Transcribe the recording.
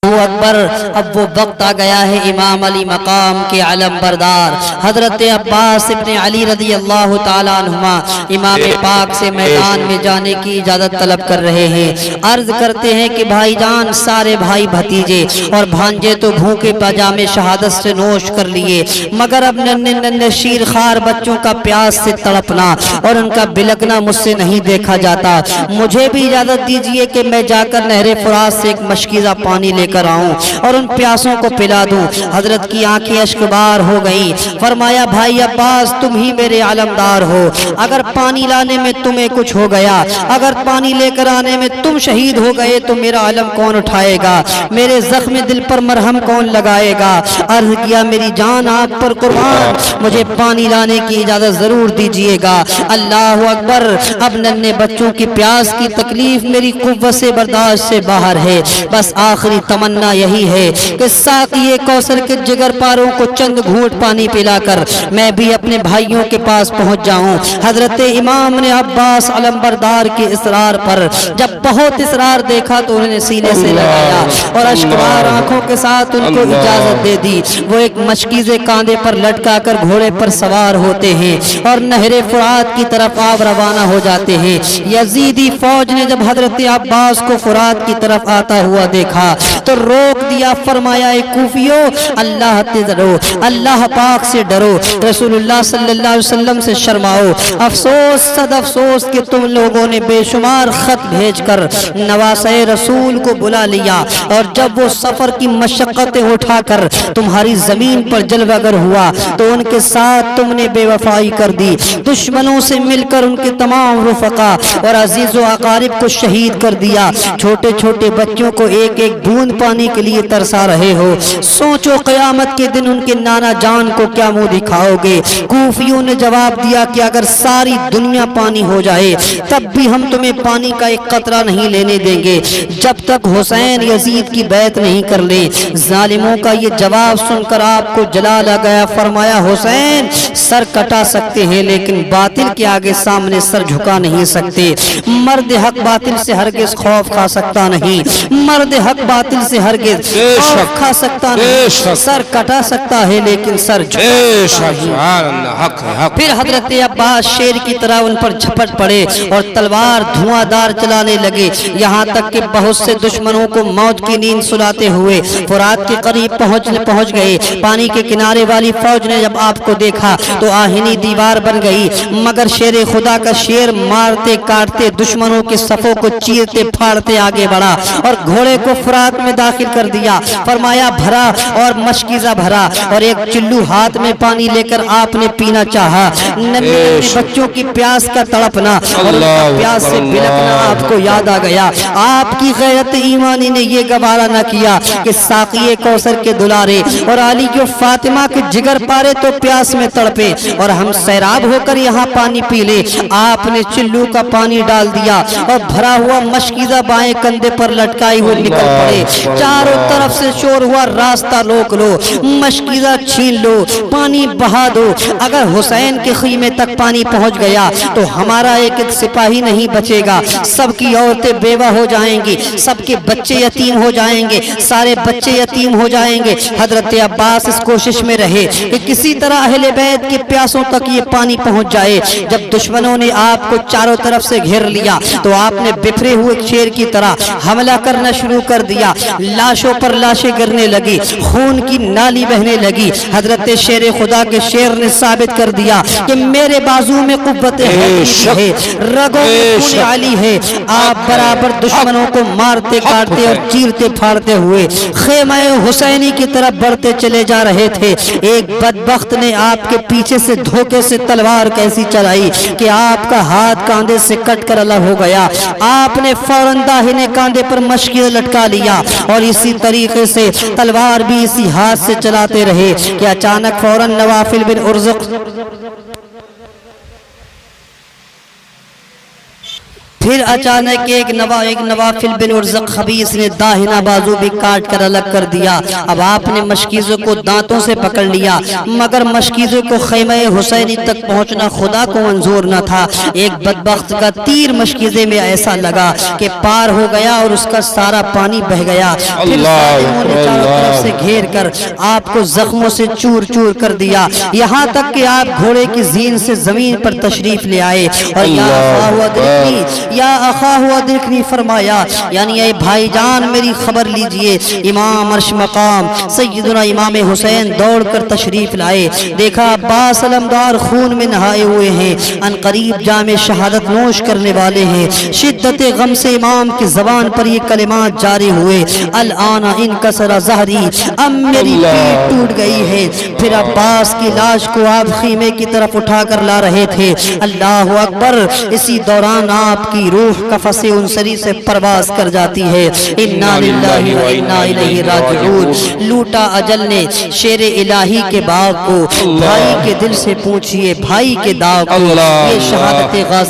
اکبر۔ اب وہ وقت آ گیا ہے امام علی مقام کے علم بردار حضرت عباس ابن علی رضی اللہ تعالیٰ عنہما امام پاک سے میدان میں جانے کی اجازت طلب کر رہے ہیں۔ عرض کرتے ہیں کہ بھائی جان، سارے بھائی بھتیجے اور بھانجے تو بھوکے پاجامے شہادت سے نوش کر لیے، مگر اب ننھے ننھے شیر خوار بچوں کا پیاس سے تڑپنا اور ان کا بلکنا مجھ سے نہیں دیکھا جاتا۔ مجھے بھی اجازت دیجئے کہ میں جا کر نہر فرات سے ایک مشکیزہ پانی لے کر آؤں اور ان پیاسوں کو پلا دوں۔ حضرت کی آنکھیں اشکبار ہو گئیں۔ فرمایا، بھائی عباس، تم ہی میرے علمدار ہو، اگر پانی لانے میں تمہیں کچھ ہو گیا، اگر پانی لے کر آنے میں تم شہید ہو گئے تو میرا علم کون اٹھائے گا؟ میرے زخم دل پر مرہم کون لگائے گا؟ عرض کیا، میری جان آپ پر قربان، مجھے پانی لانے کی اجازت ضرور دیجئے گا۔ اللہ اکبر۔ اب ننھے بچوں کی پیاس کی تکلیف میری قوت سے برداشت سے باہر ہے، بس آخری تمنا یہی ہے کہ ساقی کوثر کے جگر پاروں کو چند گھونٹ پانی پلا کر میں بھی اپنے بھائیوں کے پاس پہنچ جاؤں۔ حضرت امام نے عباس علمبردار کے اصرار پر جب بہت اصرار دیکھا تو انہوں نے سینے سے لگایا اور اشکبار آنکھوں کے ساتھ ان کو اجازت دے دی۔ وہ ایک مشکیزے کاندھے پر لٹکا کر گھوڑے پر سوار ہوتے ہیں اور نہر فرات کی طرف آپ روانہ ہو جاتے ہیں۔ یزیدی فوج نے جب حضرت عباس کو فرات کی طرف آتا ہوا دیکھا تو روک دیا۔ فرمایا، اے کوفیو، اللہ سے ڈرو، اللہ پاک سے ڈرو، رسول اللہ صلی اللہ علیہ وسلم سے شرماؤ۔ افسوس، صد افسوس کہ تم لوگوں نے بے شمار خط بھیج کر نواسے رسول کو بلا لیا، اور جب وہ سفر کی مشقتیں اٹھا کر تمہاری زمین پر جلوہ گر ہوا تو ان کے ساتھ تم نے بے وفائی کر دی، دشمنوں سے مل کر ان کے تمام رفقا اور عزیز و اقارب کو شہید کر دیا۔ چھوٹے چھوٹے بچوں کو ایک ایک بوند پانی کے لیے ترسا رہے ہو۔ سوچو قیامت کے دن ان کے نانا جان کو کیا منہ دکھاؤ گے؟ کوفیوں نے جواب دیا کہ اگر ساری دنیا پانی ہو جائے تب بھی ہم تمہیں پانی کا ایک قطرہ نہیں لینے دیں گے جب تک حسین یزید کی بیعت نہیں کر لے۔ ظالموں کا یہ جواب سن کر آپ کو جلال آ گیا۔ فرمایا، حسین، سر کٹا سکتے ہیں لیکن باطل کے آگے سامنے سر جھکا نہیں سکتے۔ مرد حق باطل سے ہرگز خوف کھا سکتا نہیں، مرد حق باطل سے ہرگز خوف کھا سکتا نہیں، سر کٹا سکتا ہے لیکن سر جھکا نہیں۔ پھر حضرت عباس شیر کی طرح ان پر جھپٹ پڑے اور تلوار دھواں دار چلانے لگے، یہاں تک کہ بہت سے دشمنوں کو موت کی نیند سلاتے ہوئے فرات کے قریب پہنچ گئے۔ پانی کے کنارے والی فوج نے جب آپ کو دیکھا تو آہنی دیوار بن گئی، مگر شیر خدا کا شیر مارتے کاٹتے دشمنوں کے صفوں کو چیرتے پھاڑتے آگے بڑھا اور گھوڑے کو فرات میں داخل کر دیا۔ فرمایا، بھرا اور مشکیزہ بھرا اور ایک چلو ہاتھ میں پانی لے کر آپ نے پینا چاہا۔ ننھے بچوں کی پیاس کا تڑپنا اور ان کا پیاس سے بلکنا آپ کو یاد آ گیا۔ آپ کی غیرت ایمانی نے یہ گوارا نہ کیا کہ ساقی کوثر کے دلارے اور علی کی فاطمہ کے جگر پارے تو پیاس میں تڑپے اور ہم سیراب ہو کر یہاں پانی پی لے۔ آپ نے چلو کا پانی ڈال دیا اور بھرا ہوا مشکیزہ بائیں کندھے پر لٹکائے ہوئے نکل پڑے۔ چاروں طرف سے شور ہوا، راستہ روک لو، مشکیزہ چھین لو، پانی بہا دو۔ اگر حسین کے خیمے تک پانی پہنچ گیا تو ہمارا ایک ایک سپاہی نہیں بچے گا، سب کی عورتیں بیوہ ہو جائیں گی، سب کے بچے یتیم ہو جائیں گے، سارے بچے یتیم ہو جائیں گے۔ حضرت عباس اس کوشش میں رہے کہ کسی طرح اہل بیت کے پیاسوں تک یہ پانی پہنچ جائے۔ جب دشمنوں نے آپ کو چاروں طرف سے گھیر لیا تو آپ نے بکھرے ہوئے شیر کی طرح حملہ کرنا شروع کر دیا۔ لاشوں پر لاشیں گرنے لگی، خون کی نالی بہنے لگی۔ حضرت شیر خدا کے شیر نے ثابت کر دیا کہ میرے بازو میں قوت ہے، رگوں میں خون علی ہے۔ آپ برابر دشمنوں کو مارتے کاٹتے اور چیرتے پھاڑتے ہوئے خیمہ حسینی کی طرف بڑھتے چلے جا رہے تھے۔ ایک بدبخت نے آپ کے پیچھے سے دھوکے سے تلوار کیسی چلائی کہ آپ کا ہاتھ کاندھے سے کٹ کر الگ ہو گیا۔ آپ نے فوراً داہنے کاندھے پر مشکیزہ لٹکا لیا اور اسی طریقے سے تلوار بھی اسی ہاتھ سے چلاتے رہے کہ اچانک فوراً نوافل بن ارزق پھر اچانک ایک نوافل بن ارزق خبیث نے داہنا بازو بھی کاٹ کر الگ کر دیا۔ اب آپ نے مشکیزوں کو دانتوں سے پکڑ لیا، مگر مشکیزوں کو خیمہ حسینی تک پہنچنا خدا کو منظور نہ تھا۔ ایک بدبخت کا تیر مشکیزے میں ایسا لگا کہ پار ہو گیا اور اس کا سارا پانی بہ گیا۔ پھر ظالموں نے چاروں طرف سے گھیر کر آپ کو زخموں سے چور چور کر دیا، یہاں تک کہ آپ گھوڑے کی زین سے زمین پر تشریف لے آئے اور یا اخاہ ادرکنی فرمایا، یعنی اے بھائی جان میری خبر لیجئے۔ امام عرش مقام سیدنا امام حسین دوڑ کر تشریف لائے، دیکھا عباس علمدار خون میں نہائے ہوئے ہیں، ان قریب جام شہادت نوش کرنے والے ہیں۔ شدت غم سے امام کی زبان پر یہ کلمات جاری ہوئے، الان انکسر ظہری، اب میری پیٹھ ٹوٹ گئی ہے۔ پھر عباس کی لاش کو آپ خیمے کی طرف اٹھا کر لا رہے تھے، اللہ اکبر، اسی دوران آپ کی روح قفس انصری سے پرواز کر جاتی ہے۔ انا للہ و انا الیہ راجعون۔ لوٹا اجل نے شیر الہی کے باغ کو، بھائی کے دل سے پوچھئے بھائی کے داغ کو، یہ شہادت غازی